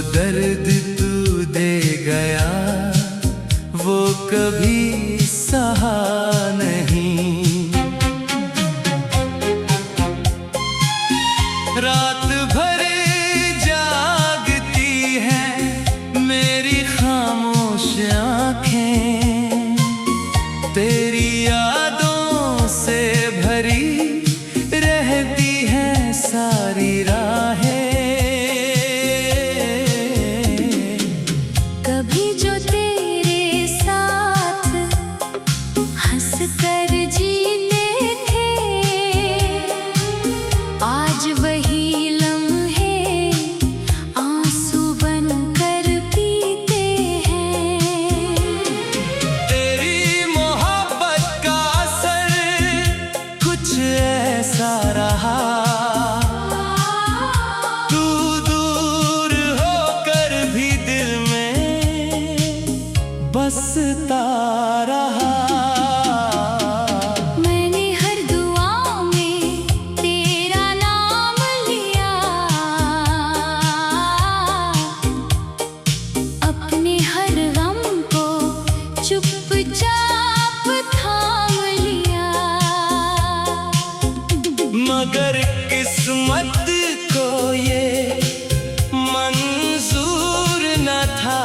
दर्द तू दे गया वो कभी सहा नहीं। रात भर जागती हैं मेरी खामोश आँखें, तेरी यादों से भरी रहती हैं सारी राहें। कभी जो तेरे साथ हंस कर जीते थे, आज वही लम्हे आंसू बन कर पीते हैं। तेरी मोहब्बत का असर कुछ ऐसा रहा, तू दूर होकर भी दिल में बसता रहा। मैंने हर दुआ में तेरा नाम लिया, अपने हर गम को चुपचाप थाम लिया। मगर किस्मत को ये मंजूर न था,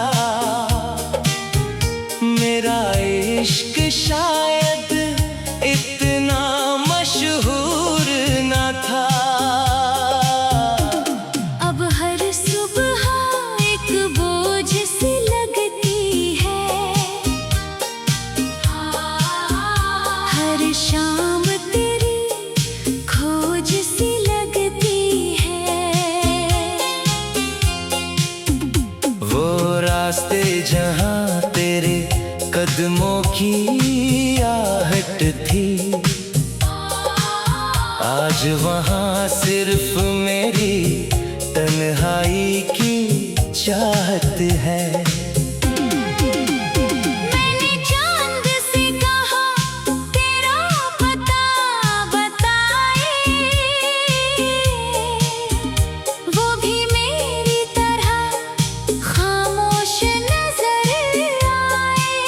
मेरा इश्क शायद इतना मशहूर न था। अब हर सुबह एक बोझ सी लगती है, हर शाम तेरी खोज सी लगती है। वो रास्ते जहाँ तेरे कदमों की आहट थी, आज वहाँ सिर्फ मेरी तन्हाई की चाहत है। मैंने चांद से कहा तेरा पता बताए, वो भी मेरी तरह खामोश नजर आए।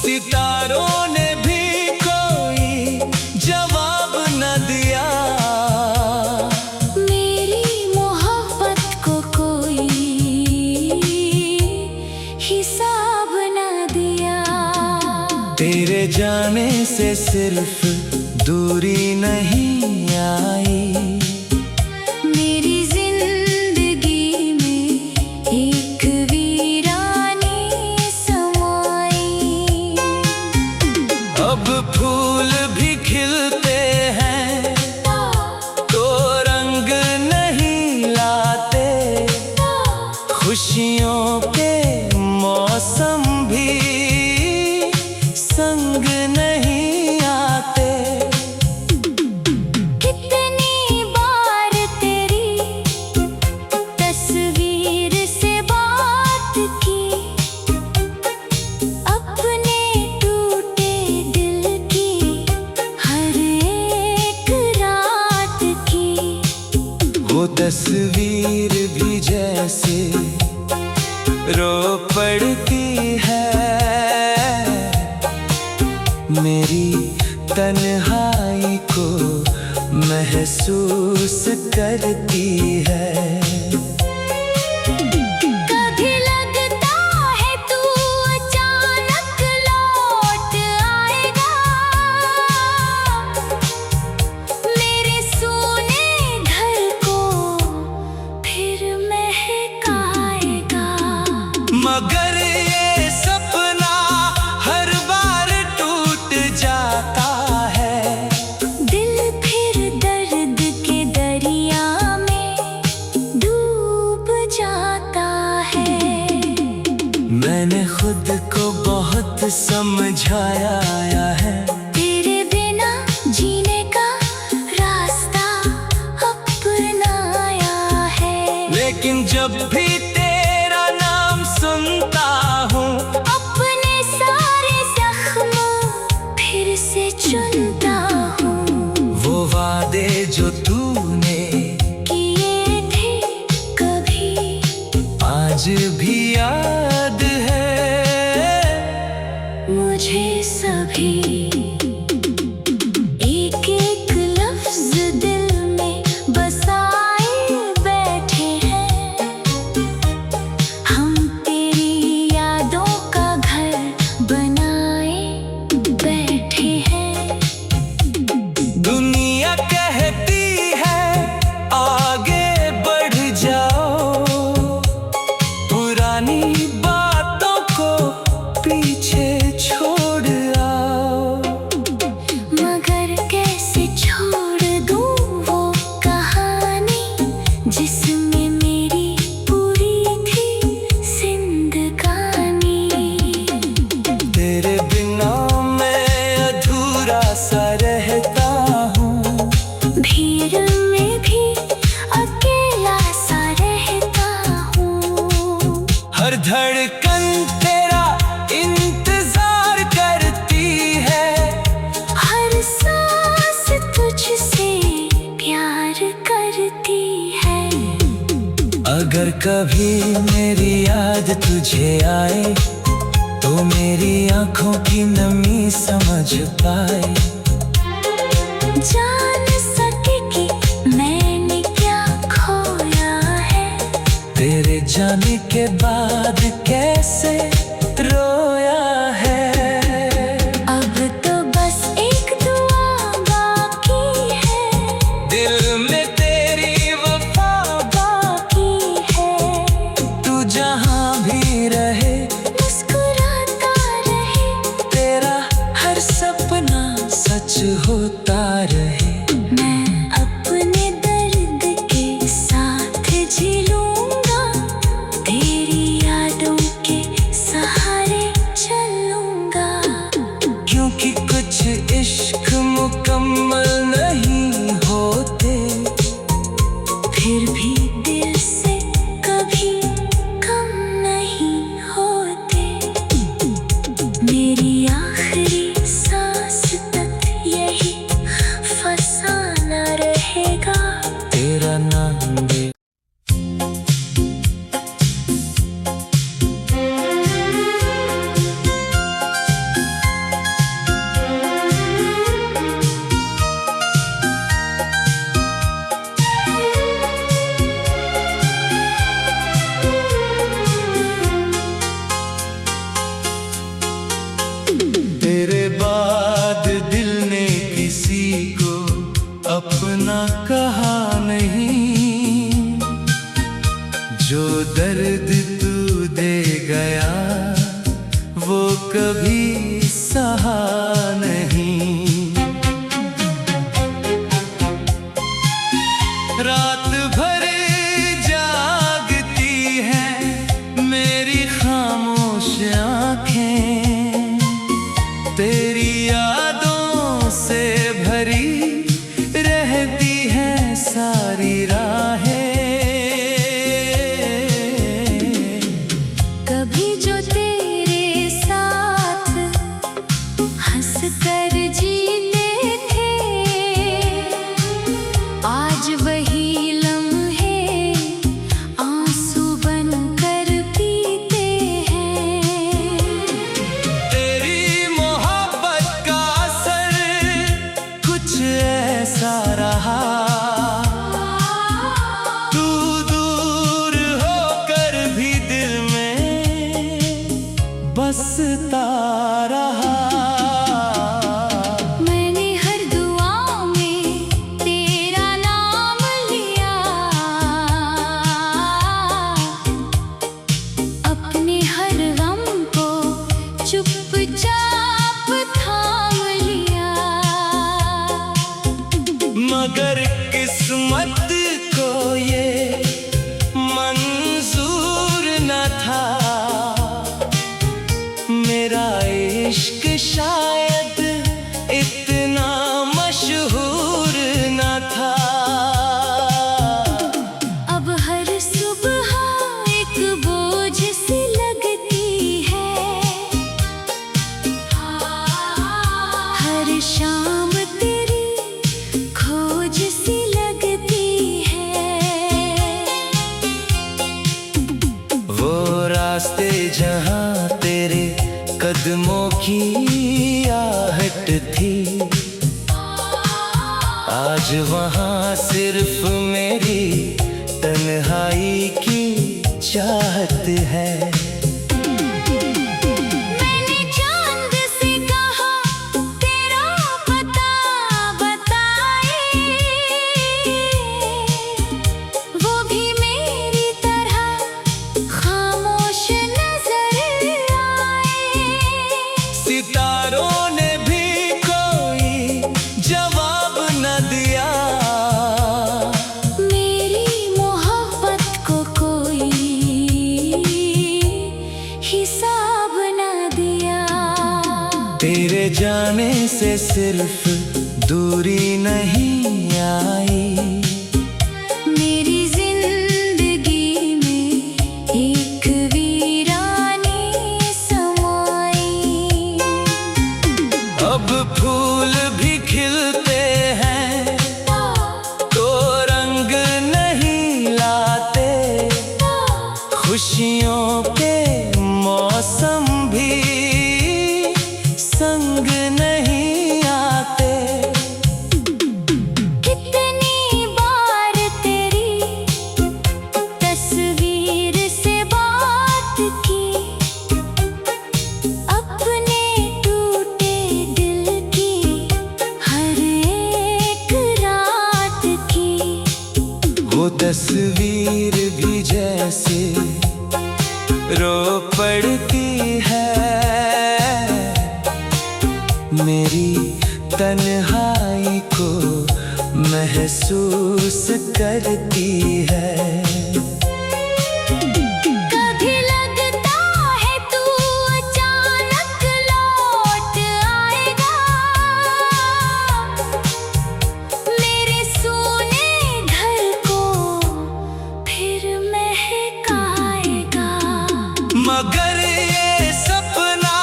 सितारों ने भी कोई जवाब न दिया, मेरी मोहब्बत को कोई हिसाब न दिया। तेरे जाने से सिर्फ दूरी नहीं आई, मेरी जिंदगी में एक वीरानी समाई। अब फूल भी खिलते हैं तो रंग नहीं लाते, खुशियों के मौसम भी संग नहीं आते। कितनी बार तेरी तस्वीर से बात की, अपने टूटे दिल की हर एक रात की। वो तस्वीर भी जैसे रो पड़ती है, मेरी तन्हाई को महसूस करती है। कभी लगता है तू अचानक लौट आएगा, मेरे सोने घर को फिर महकाएगा। मगर ये सपना हर बार टूट जाता है, दिल फिर दर्द के दरिया में डूब जाता है। मैंने खुद को बहुत समझाया है, तेरे बिना जीने का रास्ता अपनाया है। लेकिन जब भी तेरा नाम सुनता हूँ, अपने सारे जख्म फिर से चुनता हूँ। वो वादे जो तूने किए थे कभी आज भी याद है मुझे सभी एक एक लफ्ज दिल में बसाए बैठे हैं। हम तेरी यादों का घर बनाए बैठे हैं। दुनिया कहती है आगे बढ़ जाओ, पुरानी बातों को पीछे छोड़ आओ। मगर कैसे छोड़ दूँ वो कहानी जिसमें मेरी पूरी थी जिंदगानी। तेरे बिना मैं अधूरा सा रहता हूँ, भीड़ में भी अकेला सा रहता हूँ। हर धड़कन तेरा इंतजार करती है, हर सांस तुझसे प्यार करती है। अगर कभी मेरी याद तुझे आए तो मेरी आंखों की नमी समझ पाए। जान सके कि मैंने क्या खोया है, तेरे जाने के बाद कैसे रोया है। अब तो बस एक दुआ बाकी है, दिल में तेरी वफा, बाकी है। तू जहाँ भी रहे मुस्कुराता रहे, तेरा हर सपना सच होता रहे। मैं अपने दर्द के साथ झेलूंगा, तेरी यादों के सहारे चलूंगा। क्योंकि कुछ इश्क मुकम्मल नहीं होते, फिर भी दिल से कभी कम नहीं होते। मेरी आखिरी सांस तक यही फसाना रहेगा। तेरा नाम दे। तेरे बाद दिल ने किसी को अपना कहा नहीं, जो दर्द तू दे गया वो कभी सहा नहीं। रात भर जागती है मेरी खामोश आँखें, तेरी यादों से भरी रहती हैं सारी राहें। कभी जो तेरे साथ हंस कर जीते थे, आज वही लम्हे आंसू बन कर पीते हैं। तेरी मोहब्बत का असर कुछ ऐसा रहा, तू दूर होकर भी दिल में बसता रहा। मैंने हर दुआ में तेरा नाम लिया, अपने हर गम को चुपचाप थाम लिया। मगर किस्मत को ये मंजूर न था, मेरा की आहट थी, आज वहाँ सिर्फ मेरी तन्हाई की चाहत है। मैंने चांद से कहा तेरा पता बताए, वो भी मेरी तरह खामोश नजर आए। सितारों ने भी कोई जवाब न दिया, मेरी मोहब्बत को कोई हिसाब न दिया। तेरे जाने से सिर्फ दूरी नहीं आई, मेरी जिंदगी में एक वीरानी समाई। अब फूल भी खिलते हैं तो रंग नहीं लाते, खुशियों के मौसम भी संग नहीं आते। कितनी बार तेरी तस्वीर से बात की, अपने टूटे दिल की हर एक रात की। वो तस्वीर भी जैसे रो पड़ती है, मेरी तन्हाई को महसूस करती है। कभी लगता है तू अचानक लौट आएगा, मेरे सोने घर को फिर महकाएगा। मगर ये सपना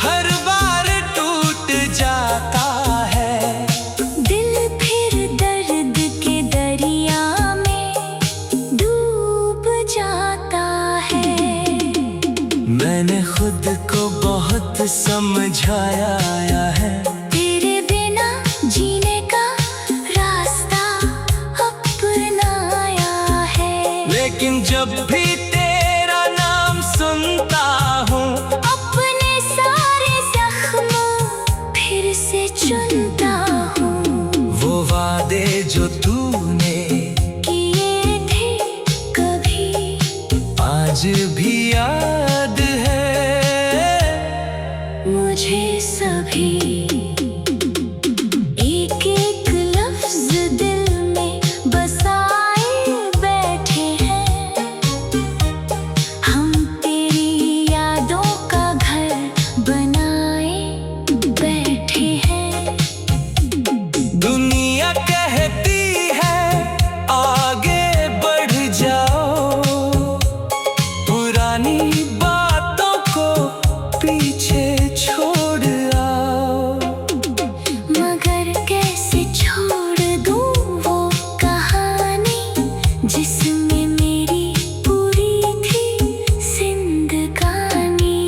हर बार टूट जाता है, दिल फिर दर्द के दरिया में डूब जाता है। मैंने खुद को बहुत समझाया है, तेरे बिना जीने का रास्ता अपनाया है। लेकिन जब भी तेरा नाम सुनता हूँ, अपने सारे जख्म फिर से चुनता हूँ। वो वादे जो तूने किए थे कभी आज भी याद है मुझे सभी। एक एक लफ्ज दिल में बसाए बैठे हैं, हम तेरी यादों का घर बनाए बैठे हैं। दुनिया कहती है आगे बढ़ जाओ, पुरानी बातों को पीछे छोड़ आओ। मगर कैसे छोड़ दूँ वो कहानी जिसमें मेरी पूरी थी जिंदगानी।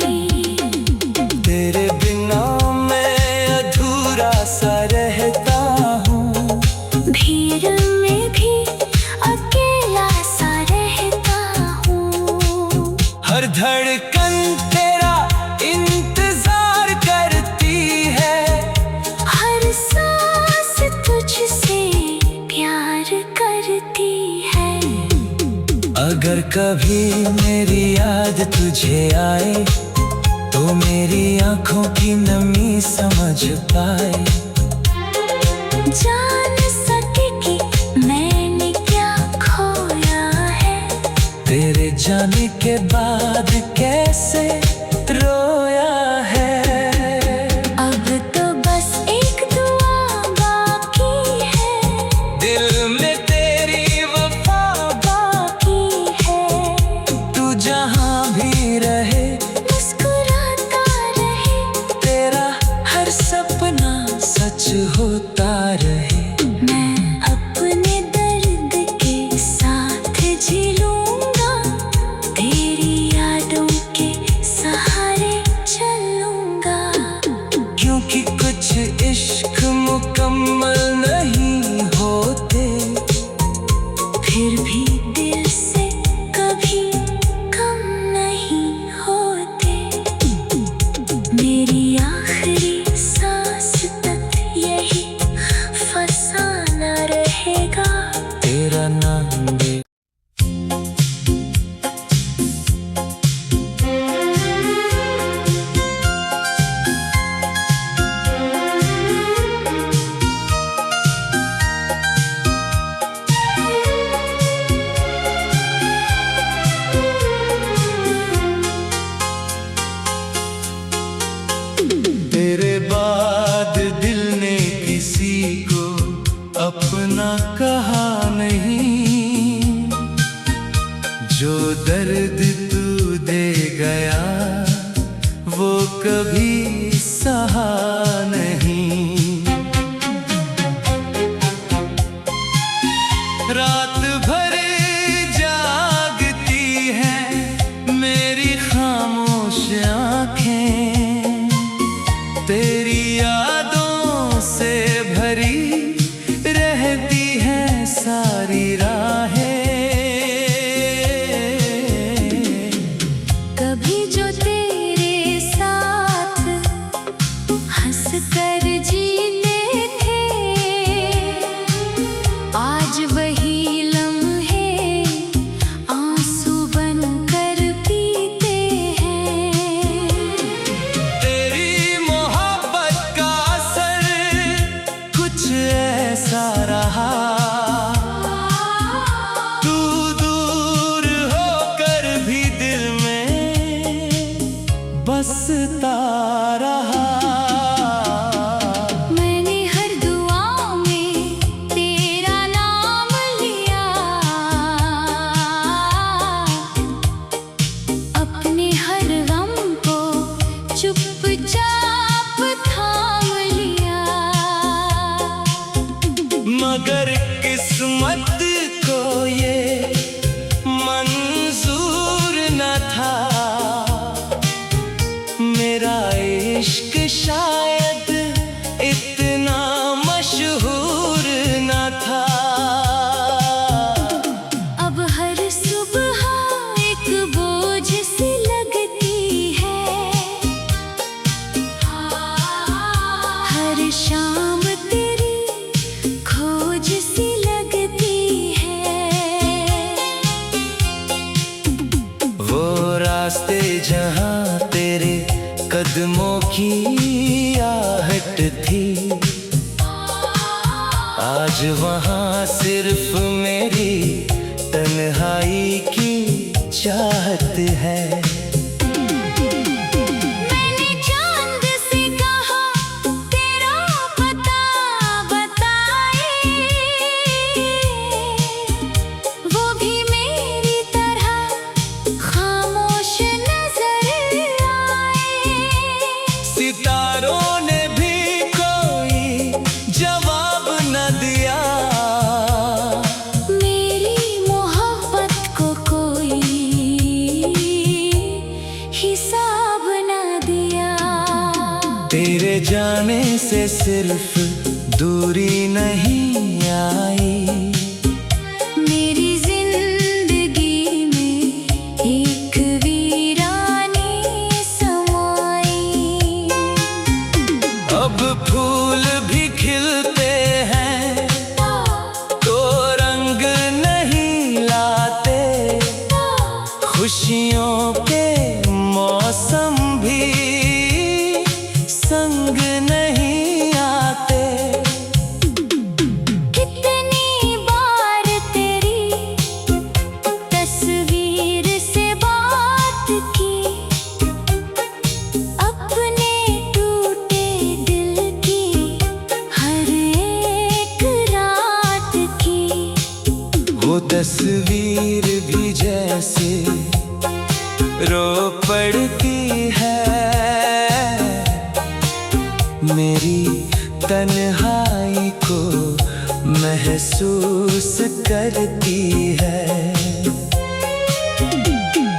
तेरे बिना मैं अधूरा सा रहता हूँ, भीड़ में भी अकेला सा रहता हूँ। हर धड़कन तेरा इंतजार करती है, हर सांस तुझसे प्यार करती है। अगर कभी मेरी याद तुझे आए तो मेरी आंखों की नमी समझ पाए। जान सके कि मैंने क्या खोया है, तेरे जाने के बाद कैसे रोया है। अब तो बस एक दुआ बाकी है, दिल में तेरी वफा बाकी है। तू जहाँ भी रहे मुस्कुराता रहे, तेरा हर सपना सच होता रहे। मैं अपने दर्द के साथ झेलूंगा, तेरी यादों के सहारे चल जो दर्द तू दे गया वो कभी सहा नहीं। रात भर जागती हैं मेरी खामोश आँखें, तेरी यादों से भरी रहती हैं सारी राहें। कभी जो तेरे साथ हंस कर जीते थे, आज वही लम्हे आंसू बन कर पीते हैं। तेरी मोहब्बत का असर कुछ ऐसा रहा, तू दूर होकर भी दिल में बसता रहा। मैंने हर दुआ में तेरा नाम लिया, अपने हर गम को चुपचाप थाम लिया। मगर किस्मत को ये मंजूर न था, मेरा इश्क शायद इतना मशहूर न था। अब हर सुबह एक बोझ सी लगती है, हर शाम तेरी खोज सी लगती है। वो रास्ते जहाँ तेरे कदमों की आहट थी, आज वहाँ सिर्फ मेरी तन्हाई की चाहत है। मैंने चांद से कहा तेरा पता बताए, वो भी मेरी तरह खामोश नजर आए। सितारों ने भी कोई जवाब न दिया, मेरी मोहब्बत को कोई हिसाब न दिया। तेरे जाने से सिर्फ दूरी नहीं आई, मेरी जिंदगी में एक वीरानी समाई। अब फूल भी खिलते हैं तो रंग नहीं लाते, खुशियों के मौसम भी संग नहीं आते। कितनी बार तेरी तस्वीर से बात की, अपने टूटे दिल की हर एक रात की। वो तस्वीर भी जैसे रो पड़ती है, मेरी तन्हाई को महसूस करती है।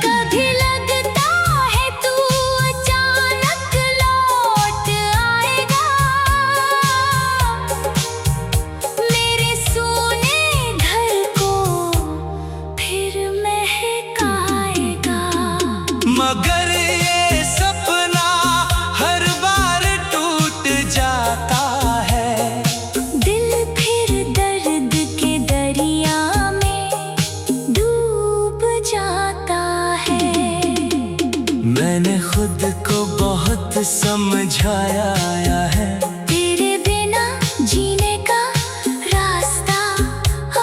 कभी लगता है तू अचानक लौट आएगा, मेरे सोने घर को फिर महकाएगा। मगर ये सपना हर बार टूट जाता है, दिल फिर दर्द के दरिया में डूब जाता है। मैंने खुद को बहुत समझाया है, तेरे बिना जीने का रास्ता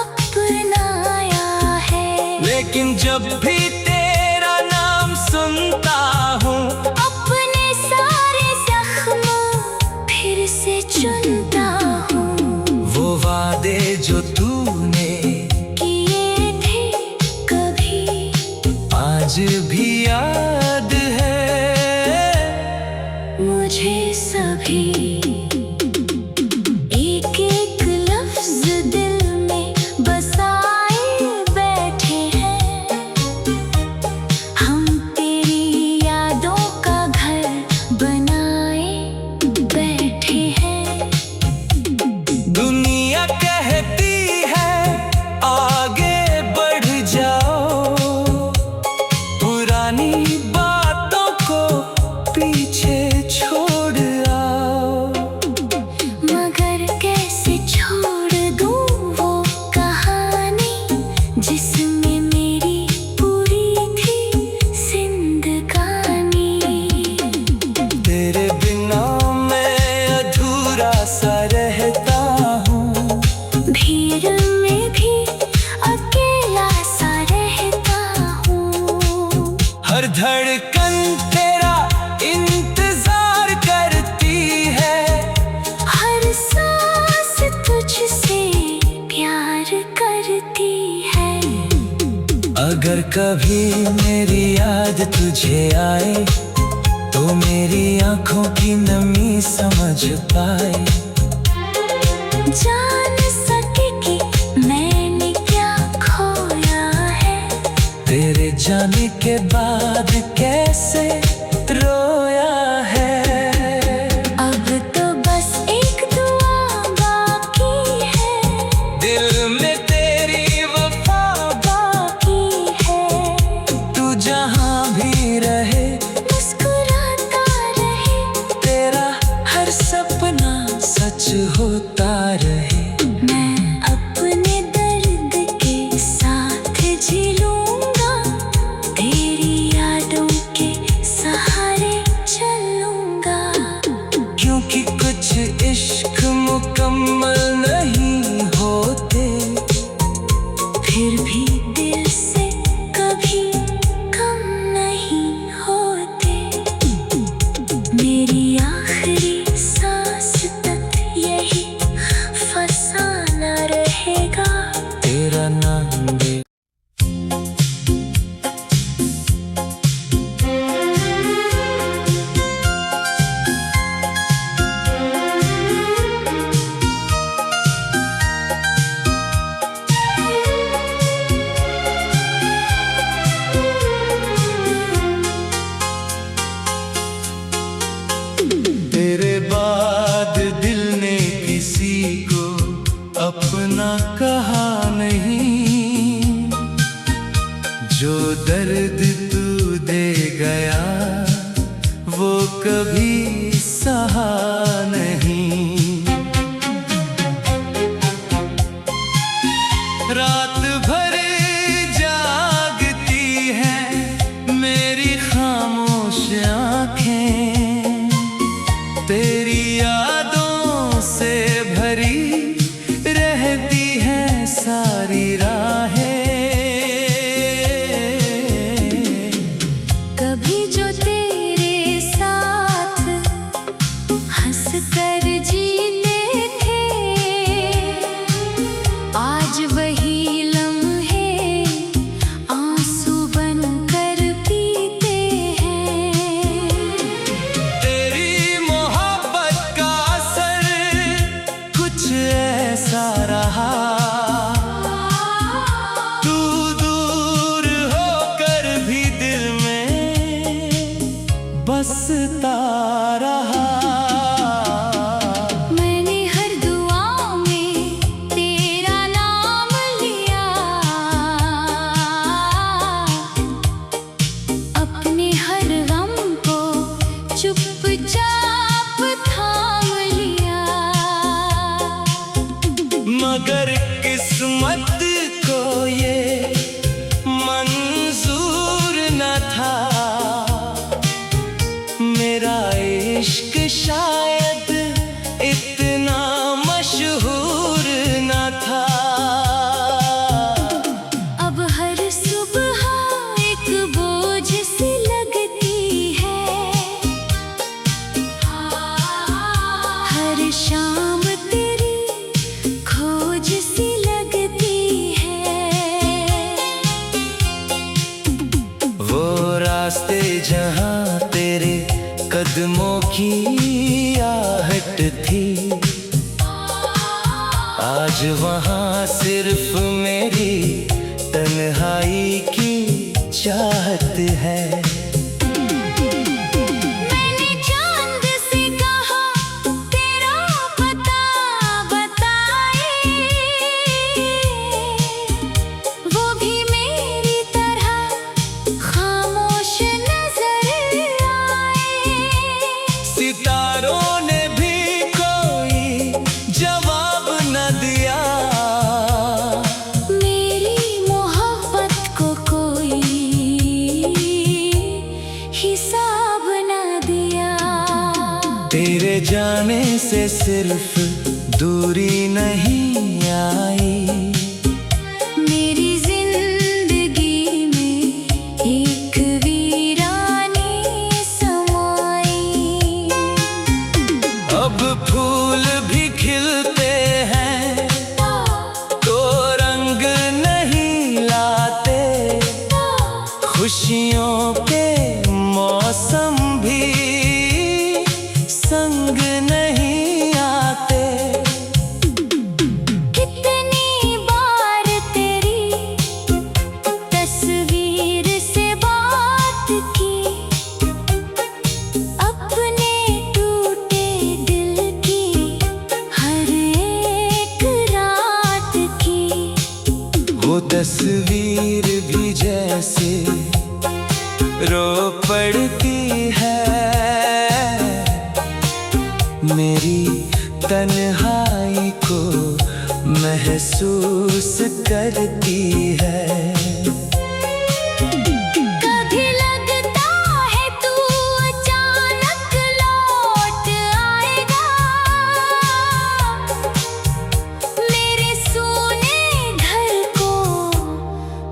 अपनाया है। लेकिन जब भी तेरा नाम सुनता हूँ, अपने सारे जख्म फिर से चुनता हूँ। वो वादे जो तूने किए थे कभी भी याद है मुझे सभी एक एक लफ्ज दिल में बसाए बैठे हैं। हम तेरी यादों का घर बनाए बैठे हैं। दुनिया कहती है आगे बढ़ जाओ, पुरानी बातों को पीछे छोड़ आओ। मगर कैसे छोड़ दूँ वो कहानी जिसमें मेरी पूरी थी जिंदगानी। तेरे बिना मैं अधूरा सा रहता हूँ, भीड़ में भी अकेला सा रहता हूँ। हर धड़कन तेरा इंतजार करती है, हर सांस तुझसे प्यार करती है। अगर कभी मेरी याद तुझे आए तो मेरी आंखों की नमी समझ पाए। जान सके कि मैंने क्या खोया है, तेरे जाने के बाद कैसे रोया है। अब तो बस एक दुआ बाकी है, दिल में तेरी वफा, बाकी है। तू जहां भी रहे मुस्कुराता रहे, तेरा हर सपना सच होता रहे। मैं अपने दर्द के साथ झेलूंगा, तेरी यादों के सहारे चलूंगा। क्योंकि कुछ इश्क मुकम्मल नहीं होते, फिर भी दिल से कभी कम नहीं होते। मेरी आखिरी सांस तक यही फसाना रहेगा। तेरा नाम दे। तेरे बाद दिल ने किसी को अपना कहा नहीं, जो दर्द तू दे गया वो कभी सहा नहीं। रात भर जागती हैं मेरी खामोश आँखें, तेरी यादों से भरी रहती हैं सारी राहें। कभी जो तेरे साथ हंस कर जीते थे, आज वही लम्हे आंसू बन कर पीते हैं। तेरी मोहब्बत का असर कुछ ऐसा रहा, तू दूर होकर भी दिल में बसता रहा। मैंने हर दुआ में तेरा नाम लिया, अपने हर गम को चुपचाप थाम लिया। मगर किस्मत को ये मंजूर न था, मेरा रास्ते जहाँ तेरे कदमों की आहट थी, आज वहाँ सिर्फ मेरी तन्हाई की चाहत है। मैंने चांद से कहा तेरा पता बताए, वो भी मेरी तरह खामोश नजर आए। सितारों ने भी कोई जवाब न दिया, मेरी मोहब्बत को कोई हिसाब न दिया। तेरे जाने से सिर्फ दूरी नहीं आई, मेरी जिंदगी में एक वीरानी समाई। अब फूल भी खिलते हैं तो रंग नहीं लाते, खुशियों के मौसम भी संग नहीं आते। कितनी बार तेरी तस्वीर से बात की, अपने टूटे दिल की हर एक रात की। वो तस्वीर भी जैसे रो पड़ती है, मेरी तन्हाई को महसूस करती है। कभी लगता है तू अचानक लौट आएगा, मेरे सोने घर को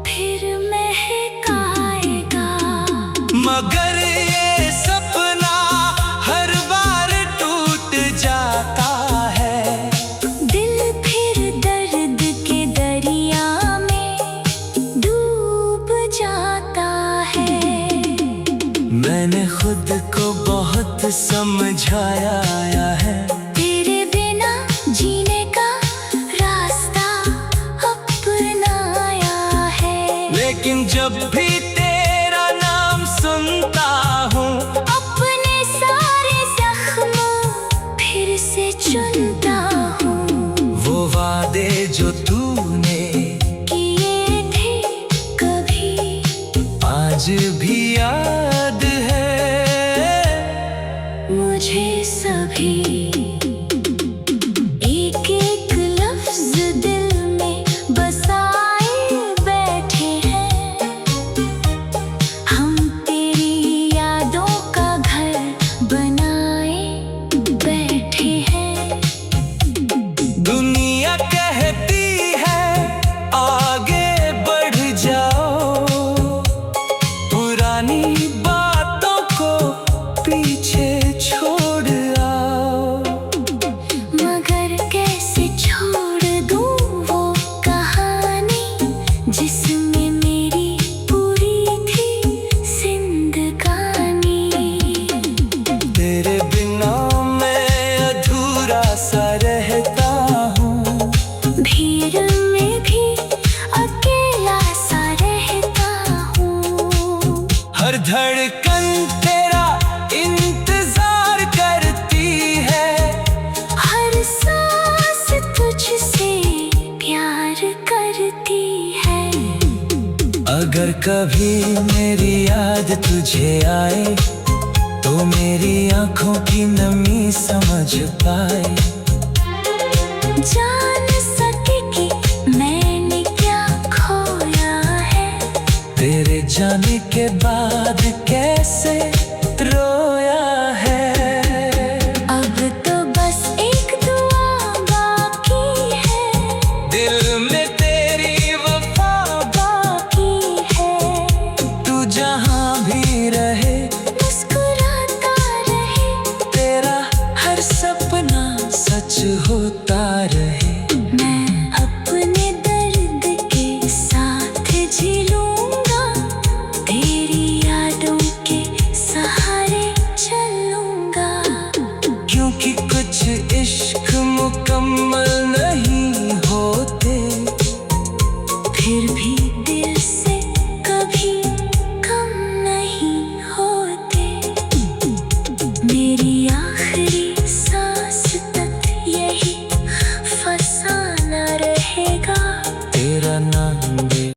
फिर महकाएगा। मगर ये सपना हर बार टूट जाता है, दिल फिर दर्द के दरिया में डूब जाता है। मैंने खुद को बहुत समझाया है, तेरे बिना जीने का रास्ता अपनाया है। लेकिन जब भी तेरा नाम सुनता हूँ, अपने सारे जख्म फिर से चुनता हूँ। वो वादे जो तूने किए थे कभी आज भी याद है मुझे सभी। एक एक लफ्ज दिल में बसाए बैठे हैं, हम तेरी यादों का घर बनाए बैठे हैं। दुनिया कहती है आगे बढ़ जाओ, पुरानी बातों को पीछे छोड़ आओ। मगर कैसे छोड़ दूँ वो कहानी जिसमें मेरी पूरी थी जिंदगानी। तेरे बिना मैं अधूरा सा रहता हूँ, भीड़ में भी अकेला सा रहता हूँ। हर धड़कन तेरा इंतजार करती है, हर सांस तुझसे प्यार करती है। अगर कभी मेरी याद तुझे आए तो मेरी आंखों की नमी समझ पाए। जान सके कि मैंने क्या खोया है, तेरे जाने के बाद कैसे रोया